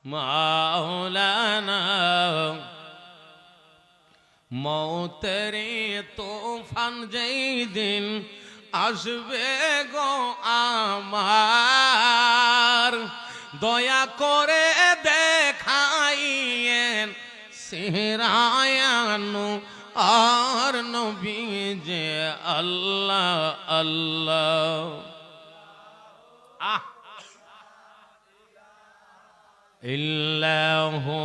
মাওলানা মৌতেরে তুফান যেই দিন আসবে গো আমার, দয়া করে দেখাইয়েন চেহারায়ানু আর নবী যে আল্লাহ আল্লাহ। ইল্লাহু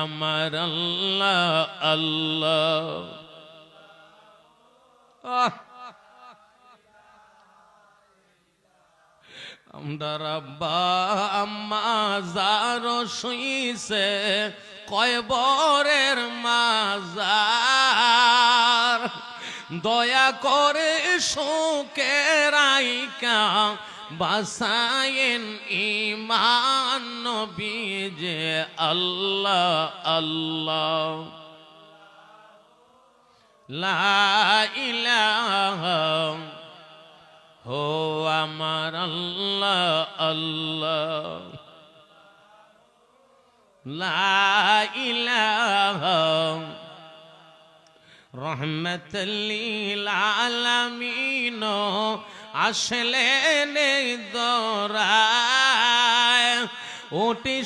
আমার আল্লাহ আল্লাহ। আমরা রাব্বা আম্মা যারো শুইছে কয়বরের মাজার, দয়া করে শোকে রাইকা বাসায়েন ইমান নবী যে আল্লাহ আল্লাহ। লা ইলাহা হো আমার আল্লাহ আল্লাহ। লা ইলাহা রহমতুল লিল আলামিন আসলেন দরায় ওটি